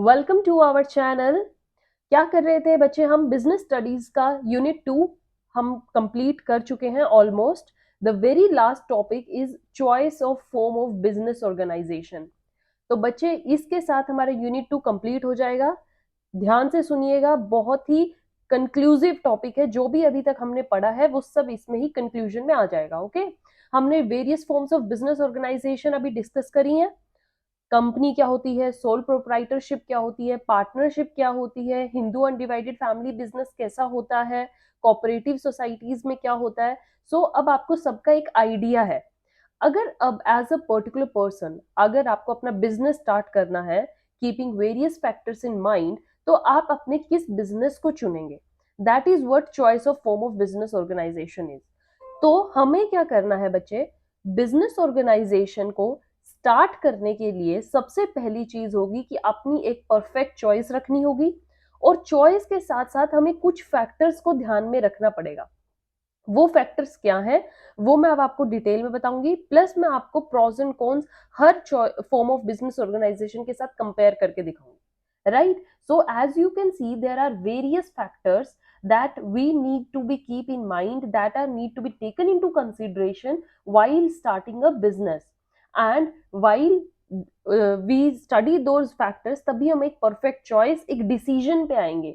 Welcome to our channel. क्या कर रहे थे बच्चे? हम बिजनेस स्टडीज का यूनिट 2 हम कंप्लीट कर चुके हैं almost. The very last topic is choice of form of business organisation. तो बच्चे इसके साथ हमारा यूनिट 2 कंप्लीट हो जाएगा। ध्यान से सुनिएगा, बहुत ही कंक्लूसिव टॉपिक है। जो भी अभी तक हमने पढ़ा है वो सब इसमें ही कंक्लूजन में आ जाएगा। ओके, हमने various forms of business organisation अभी डिस्कस करी है। कंपनी क्या होती है, सोल प्रोप्राइटरशिप क्या होती है, पार्टनरशिप क्या होती है, हिंदू अनडिवाइडेड फैमिली बिजनेस कैसा होता है, कोऑपरेटिव सोसाइटीज में क्या होता है। अब आपको सबका एक आइडिया है। अगर अब एज अ पर्टिकुलर पर्सन अगर आपको अपना बिजनेस स्टार्ट करना है, keeping various factors in mind, तो आप अपने किस बिजनेस को चुनेंगे? That is what choice of form of business organisation is. तो हमें क्या करना है बच्चे? बिजनेस ऑर्गेनाइजेशन को स्टार्ट करने के लिए सबसे पहली चीज होगी कि अपनी एक परफेक्ट चॉइस रखनी होगी। और चॉइस के साथ साथ हमें कुछ फैक्टर्स को ध्यान में रखना पड़ेगा। वो फैक्टर्स क्या हैं वो मैं अब आपको डिटेल में बताऊंगी, प्लस मैं आपको प्रोज एंड कॉन्स हर फॉर्म ऑफ बिजनेस ऑर्गेनाइजेशन के साथ कंपेयर करके दिखाऊंगी। Right? So as you can see there are various factors that we need to be keep in mind, that are need to be taken into consideration while starting a business. And while we study those factors, तभी हम एक perfect choice, एक decision पे आएंगे।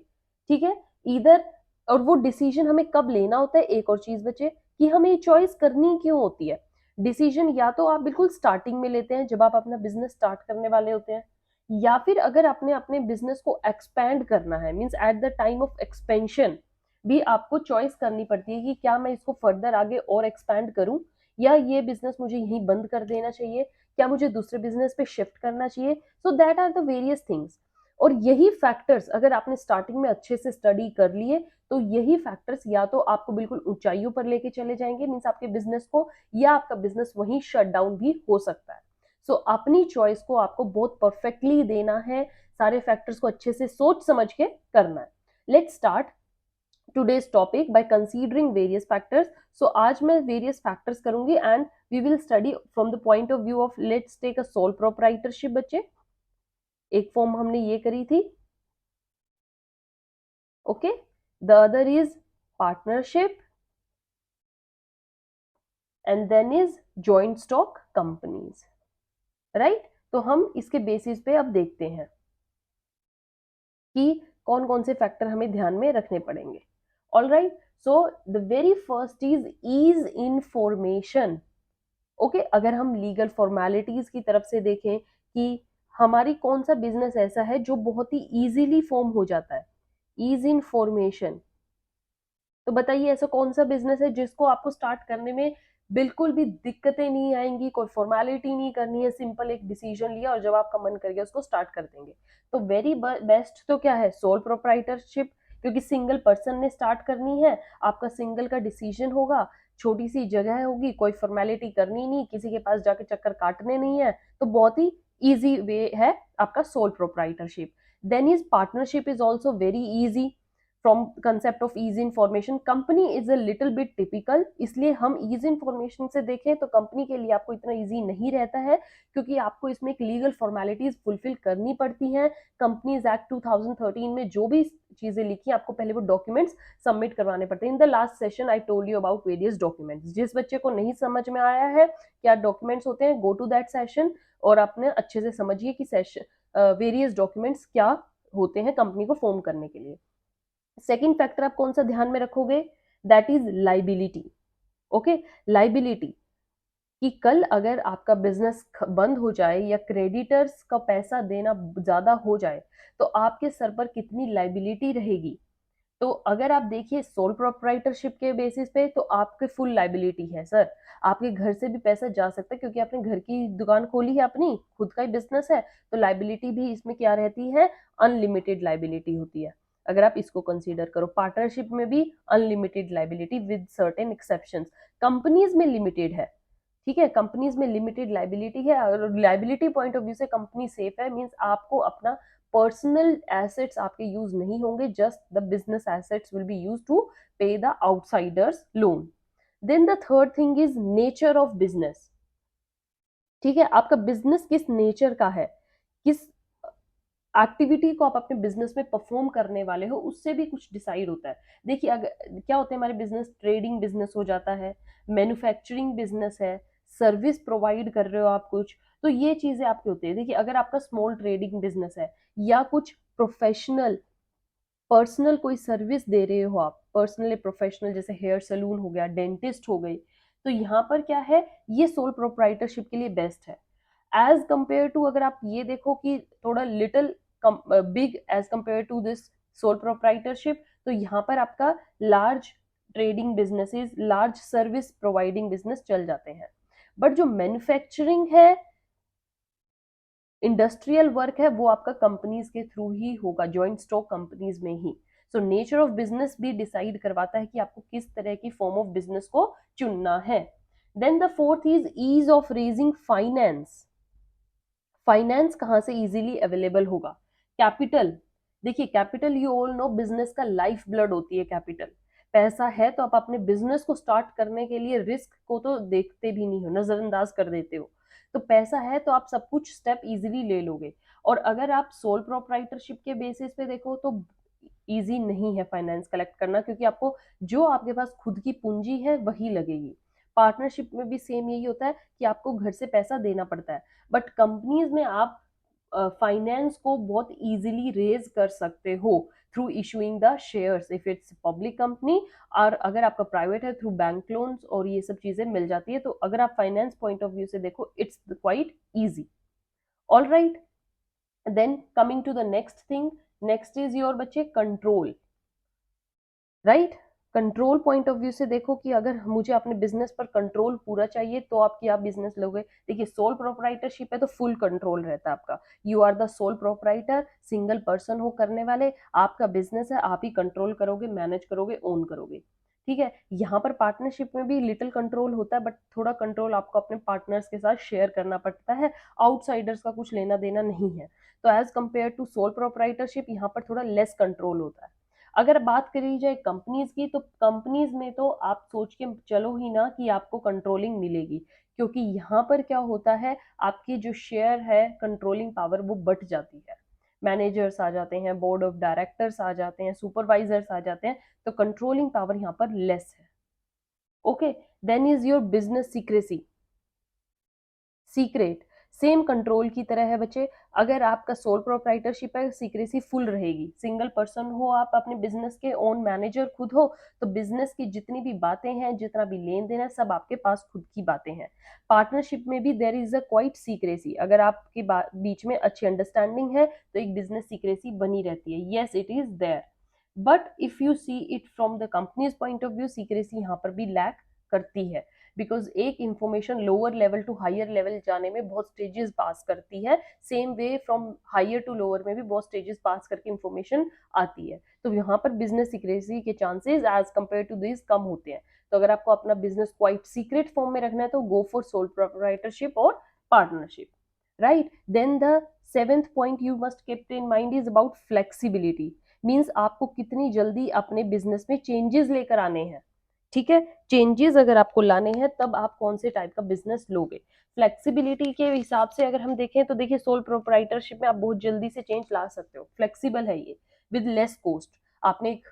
ठीक है? इधर और वो डिसीजन हमें कब लेना होता है, एक और चीज बचे कि हमें चॉइस करनी क्यों होती है। डिसीजन या तो आप बिल्कुल स्टार्टिंग में लेते हैं जब आप अपना बिजनेस स्टार्ट करने वाले होते हैं, या फिर अगर आपने अपने बिजनेस को एक्सपैंड करना है, means at the time of expansion भी आपको चॉइस करनी पड़ती है कि क्या मैं इसको फर्दर आगे और एक्सपैंड करूं, या ये बिजनेस मुझे यहीं बंद कर देना चाहिए, क्या मुझे दूसरे बिजनेस पे शिफ्ट करना चाहिए। So that are the various things. और यही फैक्टर्स अगर आपने स्टार्टिंग में अच्छे से स्टडी कर लिए, तो यही फैक्टर्स या तो आपको बिल्कुल ऊंचाइयों पर लेके चले जाएंगे, मीन्स आपके बिजनेस को, या आपका बिजनेस वहीं शट डाउन भी हो सकता है। अपनी चॉइस को आपको बहुत परफेक्टली देना है, सारे फैक्टर्स को अच्छे से सोच समझ के करना है। Let's start today's topic by considering various factors. आज मैं वेरियस फैक्टर्स करूंगी and we will study from the point of view of, let's take a sole proprietorship. बच्चे एक फॉर्म हमने ये करी थी। Okay, the other is partnership and then is joint stock companies. Right? तो हम इसके बेसिस पे अब देखते हैं कि कौन कौन से फैक्टर हमें ध्यान में रखने पड़ेंगे। All right, so the very first is ease in formation. Okay, अगर हम लीगल फॉर्मेलिटीज की तरफ से देखें कि हमारी कौन सा बिजनेस ऐसा है जो बहुत ही इजीली फॉर्म हो जाता है, ईज इन फॉर्मेशन। तो बताइए ऐसा कौन सा बिजनेस है जिसको आपको स्टार्ट करने में बिल्कुल भी दिक्कतें नहीं आएंगी, कोई फॉर्मेलिटी नहीं करनी है, सिंपल एक डिसीजन लिया और जब आपका मन कर गया उसको स्टार्ट कर देंगे। तो वेरी बेस्ट तो क्या है? सोल प्रोप्राइटरशिप, क्योंकि सिंगल पर्सन ने स्टार्ट करनी है, आपका सिंगल का डिसीजन होगा, छोटी सी जगह होगी, कोई फॉर्मेलिटी करनी नहीं, किसी के पास जाके चक्कर काटने नहीं है, तो बहुत ही इजी वे है आपका sole proprietorship. Then is partnership is also very easy from concept of ease information. Company is a little bit typical, इसलिए हम ईज इन्फॉर्मेशन से देखें तो कंपनी के लिए आपको इतना ईजी नहीं रहता है, क्योंकि आपको इसमें एक लीगल फॉर्मेलिटीज फुलफिल करनी पड़ती हैं। कंपनीज एक्ट 2013 में जो भी चीजें लिखी आपको पहले वो डॉक्यूमेंट्स सबमिट करवाने पड़ते हैं। In the last session I told you about various documents. जिस बच्चे को नहीं समझ में आया है क्या डॉक्यूमेंट्स होते हैं, गो टू दैट सेशन और अपने अच्छे से समझिए कि सेशन वेरियस डॉक्यूमेंट्स क्या होते हैं कंपनी को फॉर्म करने के लिए। सेकेंड फैक्टर आप कौन सा ध्यान में रखोगे? That is liability. Okay, liability कि कल अगर आपका बिजनेस बंद हो जाए या क्रेडिटर्स का पैसा देना ज्यादा हो जाए तो आपके सर पर कितनी लाइबिलिटी रहेगी। तो अगर आप देखिए सोल प्रोप्राइटरशिप के बेसिस पे तो आपके फुल लाइबिलिटी है सर। आपके घर से भी पैसा जा सकता है क्योंकि आपने घर की दुकान खोली है, अपनी खुद का ही बिजनेस है, तो लाइबिलिटी भी इसमें क्या रहती है? अनलिमिटेड लाइबिलिटी होती है। अगर आप इसको कंसीडर करो, पार्टनरशिप में भी unlimited liability with certain exceptions. Companies में लिमिटेड है। ठीक है, कंपनीज में लिमिटेड लाइबिलिटी है और लाइबिलिटी पॉइंट ऑफ व्यू से कंपनी सेफ है, मींस आपको अपना पर्सनल एसेट्स आपके यूज नहीं होंगे, just the business assets will be use to pay the outsiders loan. Then the third thing is nature of business. ठीक है, आपका बिजनेस किस नेचर का है, किस एक्टिविटी को आप अपने बिजनेस में परफॉर्म करने वाले हो, उससे भी कुछ डिसाइड होता है। देखिए अगर क्या होता है हमारे बिजनेस, ट्रेडिंग बिजनेस हो जाता है, मैन्युफैक्चरिंग बिजनेस है, सर्विस प्रोवाइड कर रहे हो आप कुछ, तो ये चीजें आपकी होती है। देखिए अगर आपका स्मॉल ट्रेडिंग बिजनेस है या कुछ प्रोफेशनल पर्सनल कोई सर्विस दे रहे हो आप, पर्सनल प्रोफेशनल, जैसे हेयर सलून हो गया, डेंटिस्ट हो गई, तो यहाँ पर क्या है, ये सोल प्रोप्राइटरशिप के लिए बेस्ट है। एज कंपेयर टू अगर आप ये देखो कि थोड़ा little big as compare to this sole proprietorship, तो यहाँ पर आपका large trading businesses, large service providing business चल जाते हैं। बट जो मैन्युफैक्चरिंग है, इंडस्ट्रियल वर्क है, वो आपका कंपनीज के थ्रू ही होगा, जॉइंट स्टॉक कंपनीज में ही। सो नेचर ऑफ बिजनेस भी डिसाइड करवाता है कि आपको किस तरह की फॉर्म ऑफ बिजनेस को चुनना है। Then the fourth is ease of raising finance. Finance कहाँ से इजीली अवेलेबल होगा? कैपिटल। देखिए capital, you all know, business का लाइफ ब्लड होती है कैपिटल। पैसा है तो आप अपने बिजनेस को स्टार्ट करने के लिए रिस्क को तो देखते भी नहीं हो, नजरअंदाज कर देते हो। तो पैसा है तो आप सब कुछ स्टेप इजीली ले लोगे। और अगर आप सोल प्रोप्राइटरशिप के बेसिस पे देखो तो इजी नहीं है फाइनेंस कलेक्ट करना, क्योंकि आपको जो आपके पास खुद की पूंजी है वही लगेगी। पार्टनरशिप में भी सेम यही होता है कि आपको घर से पैसा देना पड़ता है। बट कंपनीज में आप फाइनेंस को बहुत इजीली रेज कर सकते हो through issuing the shares if it's public company, और अगर आपका प्राइवेट है थ्रू बैंक लोन्स, और ये सब चीजें मिल जाती है। तो अगर आप फाइनेंस पॉइंट ऑफ व्यू से देखो, it's quite easy. All right, then coming to the next thing, next is your बच्चे control. Right, control point of view से देखो कि अगर मुझे अपने बिजनेस पर कंट्रोल पूरा चाहिए तो आप क्या बिजनेस लोगे? देखिए सोल प्रोप्राइटरशिप है तो फुल कंट्रोल रहता है आपका। You are the sole proprietor, single person हो करने वाले, आपका बिजनेस है, आप ही कंट्रोल करोगे, मैनेज करोगे, ओन करोगे। ठीक है, यहाँ पर पार्टनरशिप में भी लिटिल कंट्रोल होता है, बट थोड़ा कंट्रोल आपको अपने पार्टनर्स के साथ शेयर करना पड़ता है, आउटसाइडर्स का कुछ लेना देना नहीं है। तो as compare to sole proprietorship यहाँ पर थोड़ा लेस कंट्रोल होता है। अगर बात करी जाए कंपनीज की, तो कंपनीज में तो आप सोच के चलो ही ना कि आपको कंट्रोलिंग मिलेगी, क्योंकि यहाँ पर क्या होता है, आपकी जो शेयर है, कंट्रोलिंग पावर वो बढ़ जाती है। मैनेजर्स आ जाते हैं, बोर्ड ऑफ डायरेक्टर्स आ जाते हैं, सुपरवाइजर्स आ जाते हैं, तो कंट्रोलिंग पावर यहाँ पर लेस है। Okay, then is your business secrecy. Secret same control की तरह है बच्चे। अगर आपका सोल प्रोप्राइटरशिप है, सीक्रेसी फुल रहेगी। सिंगल पर्सन हो आप, अपने बिजनेस के ओन मैनेजर खुद हो, तो बिजनेस की जितनी भी बातें हैं, जितना भी लेन देन है, सब आपके पास खुद की बातें हैं। पार्टनरशिप में भी there is a quite secrecy. अगर आपके बीच में अच्छी अंडरस्टैंडिंग है तो एक बिजनेस सीक्रेसी बनी रहती है। Yes, it is there. But if you see it from the company's point of view, secrecy यहाँ पर भी लैक करती है, बिकॉज एक information lower level to higher level जाने में बहुत स्टेजेस पास करती है। Same way from higher to lower में भी बहुत स्टेजेस पास करके इंफॉर्मेशन आती है। तो यहाँ पर बिजनेस सीक्रेसी के chances as compare to this कम होते हैं। तो अगर आपको अपना बिजनेस क्वाइट सीक्रेट फॉर्म में रखना है तो गो फॉर सोल प्रोप्राइटरशिप और partnership. Right, then the seventh point you must keep in mind is about flexibility. Means आपको कितनी जल्दी अपने बिजनेस में चेंजेस लेकर आने हैं। ठीक है, चेंजेस अगर आपको लाने हैं तब आप कौन से टाइप का बिजनेस लोगे। फ्लेक्सिबिलिटी के हिसाब से अगर हम देखें तो देखिए सोल प्रोप्राइटरशिप में आप बहुत जल्दी से चेंज ला सकते हो, फ्लेक्सिबल है ये, विद लेस कॉस्ट। आपने एक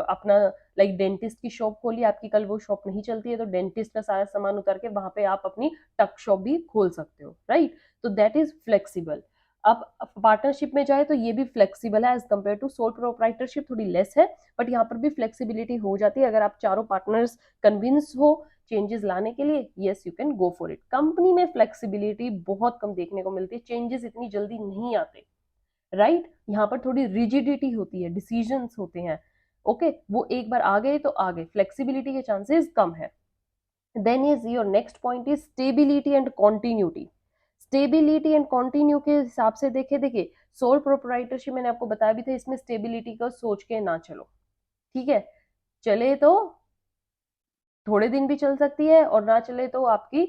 अपना लाइक डेंटिस्ट की शॉप खोली, आपकी कल वो शॉप नहीं चलती है तो डेंटिस्ट का सारा सामान उतार के वहां पे आप अपनी टक शॉप भी खोल सकते हो। राइट, तो दैट इज फ्लेक्सिबल। अब पार्टनरशिप में जाए तो ये भी फ्लेक्सिबल है as compare to sole proprietorship, थोड़ी लेस है, बट यहाँ पर भी फ्लेक्सिबिलिटी हो जाती है। अगर आप चारों पार्टनर्स कन्विंस हो चेंजेस लाने के लिए, yes you can go for it. Company में फ्लेक्सिबिलिटी बहुत कम देखने को मिलती है, चेंजेस इतनी जल्दी नहीं आते। राइट, यहाँ पर थोड़ी रिजिडिटी होती है, डिसीजंस होते हैं। ओके, वो एक बार आ गए तो आ गए, फ्लेक्सिबिलिटी के चांसेस कम है। Then is your next point is stability and continuity. Stability and continue के हिसाब से देखे, देखिए सोल प्रोप्राइटरशिप मैंने आपको बताया भी था, इसमें स्टेबिलिटी का सोच के ना चलो। ठीक है, चले तो थोड़े दिन भी चल सकती है और ना चले तो आपकी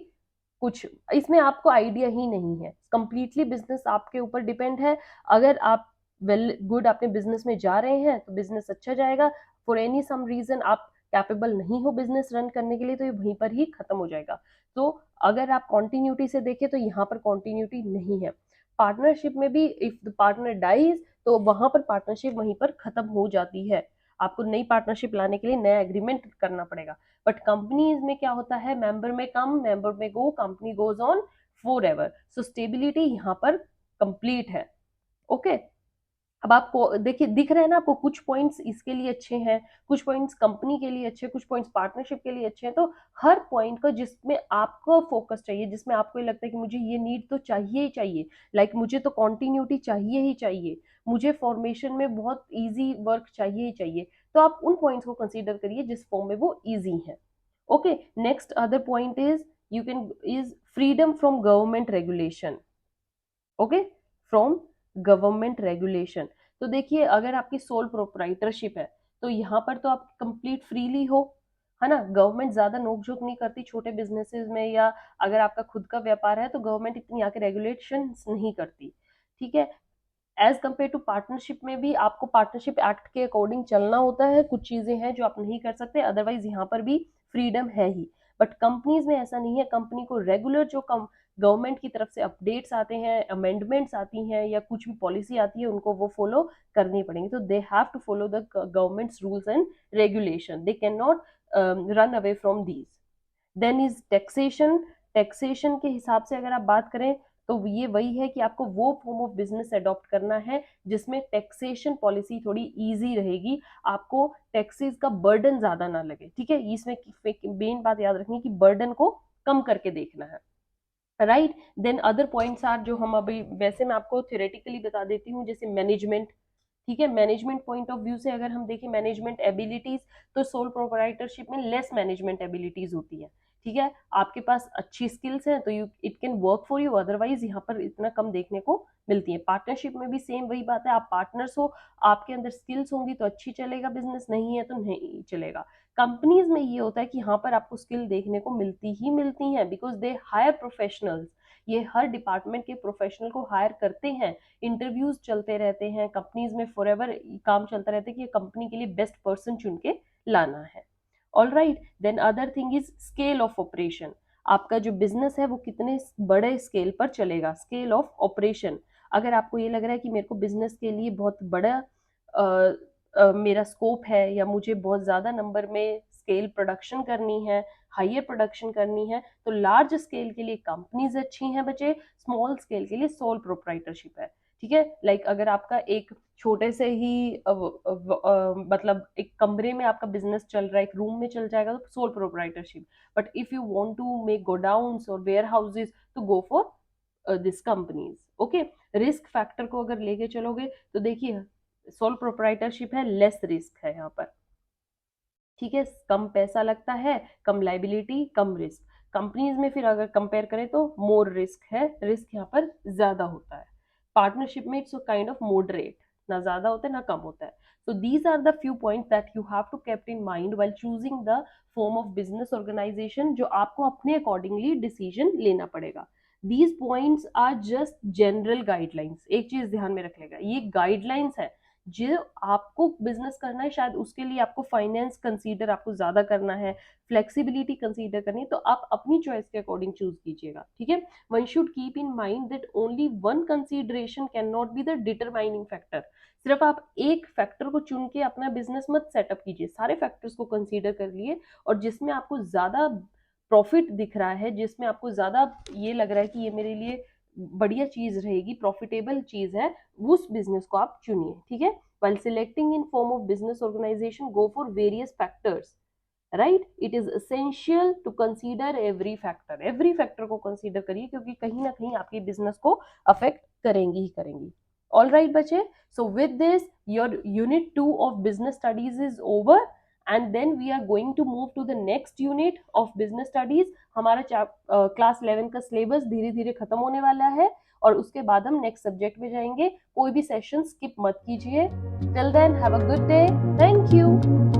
कुछ इसमें आपको आइडिया ही नहीं है। कंप्लीटली बिजनेस आपके ऊपर डिपेंड है। अगर आप वेल गुड अपने बिजनेस में जा रहे हैं तो बिजनेस अच्छा जाएगा। फॉर एनी सम रीजन आप कैपेबल नहीं हो बिजनेस रन करने के लिए तो ये वहीं पर ही खत्म हो जाएगा। तो अगर आप कॉन्टिन्यूटी से देखें तो यहाँ पर कॉन्टिन्यूटी नहीं है। पार्टनरशिप में भी इफ द पार्टनर डाइज तो वहां पर पार्टनरशिप वहीं पर खत्म हो जाती है, आपको नई पार्टनरशिप लाने के लिए नया एग्रीमेंट करना पड़ेगा। बट कंपनीज में क्या होता है, मेंबर में कम मेंबर में go, company goes on forever, so stability यहाँ पर कंप्लीट है। ओके, अब आपको देखिए दिख रहा है ना आपको, कुछ पॉइंट्स इसके लिए अच्छे हैं, कुछ पॉइंट्स कंपनी के लिए अच्छे, कुछ पॉइंट्स पार्टनरशिप के लिए अच्छे हैं। तो हर पॉइंट का जिसमें आपको फोकस चाहिए, जिसमें आपको ये लगता है कि मुझे ये नीड तो चाहिए ही चाहिए, लाइक मुझे तो कॉन्टिन्यूटी चाहिए ही चाहिए, मुझे फॉर्मेशन में बहुत ईजी वर्क चाहिए ही चाहिए, तो आप उन पॉइंट्स को कंसिडर करिए जिस फॉर्म में वो ईजी है। Okay, next other point is you can is freedom from government regulation. Okay, from government regulation. तो देखिए अगर आपकी सोल प्रोप्राइटरशिप है तो यहाँ पर तो आप कंप्लीट फ्रीली हो, है ना, गवर्नमेंट ज्यादा नोकझोंक नहीं करती छोटे बिजनेसेस में, या अगर आपका खुद का व्यापार है तो गवर्नमेंट इतनी आके रेगुलेशन नहीं करती, ठीक है। एज कम्पेयर टू पार्टनरशिप में भी आपको पार्टनरशिप एक्ट के अकॉर्डिंग चलना होता है, कुछ चीजें हैं जो आप नहीं कर सकते, अदरवाइज यहाँ पर भी फ्रीडम है ही। बट कंपनीज में ऐसा नहीं है, कंपनी को रेगुलर जो गवर्नमेंट की तरफ से अपडेट्स आते हैं, अमेंडमेंट्स आती हैं, या कुछ भी पॉलिसी आती है उनको वो फॉलो करनी पड़ेंगी, तो they have to follow the government's rules and regulation, they can not run away from these. Then is taxation. Taxation के हिसाब से अगर आप बात करें तो ये वही है कि आपको वो फॉर्म ऑफ बिजनेस अडॉप्ट करना है जिसमें टैक्सेशन पॉलिसी थोड़ी इजी रहेगी, आपको टैक्सेस का बर्डन ज्यादा ना लगे, ठीक है। इसमें मेन बात याद रखनी है कि बर्डन को कम करके देखना है, right. Then other points are जो हम अभी, वैसे मैं आपको थ्योरेटिकली बता देती हूँ, जैसे मैनेजमेंट, ठीक है। मैनेजमेंट पॉइंट ऑफ व्यू से अगर हम देखें मैनेजमेंट एबिलिटीज, तो सोल प्रोप्राइटरशिप में लेस मैनेजमेंट एबिलिटीज होती है, ठीक है। आपके पास अच्छी स्किल्स हैं तो you it can work for you, otherwise यहाँ पर इतना कम देखने को मिलती है। पार्टनरशिप में भी सेम वही बात है, आप पार्टनर्स हो, आपके अंदर स्किल्स होंगी तो अच्छी चलेगा बिजनेस, नहीं है तो नहीं चलेगा। कंपनीज में ये होता है कि यहाँ पर आपको स्किल देखने को मिलती ही मिलती हैं, बिकॉज दे हायर प्रोफेशनल्स, ये हर डिपार्टमेंट के प्रोफेशनल को हायर करते हैं, इंटरव्यूज चलते रहते हैं कंपनीज में, फॉरएवर काम चलता रहता है कि कंपनी के लिए बेस्ट पर्सन चुन के लाना है। All right, then other thing is scale of operation, आपका जो बिजनेस है वो कितने बड़े स्केल पर चलेगा, स्केल ऑफ ऑपरेशन। अगर आपको ये लग रहा है कि मेरे को बिजनेस के लिए बहुत बड़ा मेरा स्कोप है, या मुझे बहुत ज्यादा नंबर में स्केल प्रोडक्शन करनी है, हाइयर प्रोडक्शन करनी है, तो लार्ज स्केल के लिए कंपनीज अच्छी हैं बच्चे, स्मॉल स्केल के लिए सोल प्रोप्राइटरशिप है, ठीक है। लाइक अगर आपका एक छोटे से ही मतलब एक कमरे में आपका बिजनेस चल रहा है, एक रूम में चल जाएगा तो sole proprietorship, but if you want to make godowns और वेयर हाउसेज तो go for this companies. Okay, risk factor को अगर लेके चलोगे तो देखिए सोल प्रोप्राइटरशिप है, लेस रिस्क है यहाँ पर, ठीक है, कम पैसा लगता है, कम लाइबिलिटी, कम रिस्क। कंपनीज में फिर अगर कंपेयर करें तो मोर रिस्क है, रिस्क यहाँ पर ज्यादा होता है। पार्टनरशिप में इट्स काइंड ऑफ मॉडरेट, ना ज्यादा होता है ना कम होता है। So these are the few points that you have to kept in mind while choosing the form of business organization, जो आपको अपने accordingly decision लेना पड़ेगा। These points are just general guidelines, एक चीज ध्यान में रखिएगा, ये guidelines है, जो आपको बिजनेस करना है शायद उसके लिए आपको फाइनेंस कंसीडर आपको ज्यादा करना है, फ्लेक्सिबिलिटी कंसीडर करनी है, तो आप अपनी चॉइस के अकॉर्डिंग चूज कीजिएगा, ठीक है। One should keep in mind that only one consideration can not be the determining factor, सिर्फ आप एक फैक्टर को चुन के अपना बिजनेस मत सेटअप कीजिए, सारे फैक्टर्स को कंसीडर कर लिए, और जिसमें आपको ज्यादा प्रॉफिट दिख रहा है, जिसमें आपको ज्यादा ये लग रहा है कि ये मेरे लिए बढ़िया चीज रहेगी, प्रॉफिटेबल चीज है, उस बिजनेस को आप चुनिए, ठीक है। while selecting in form of business organization go for various factors, right, it is essential to consider every factor को consider करिए, क्योंकि कहीं ना कहीं आपके बिजनेस को अफेक्ट करेंगी ही करेंगी। ऑल राइट बच्चे, so with this your unit 2 of business studies is over, and then we are going to move to the next unit of business studies. हमारा क्लास 11 का सिलेबस धीरे धीरे खत्म होने वाला है, और उसके बाद हम नेक्स्ट सब्जेक्ट में जाएंगे, कोई भी सेशन स्किप मत कीजिए। Till then have a good day, thank you.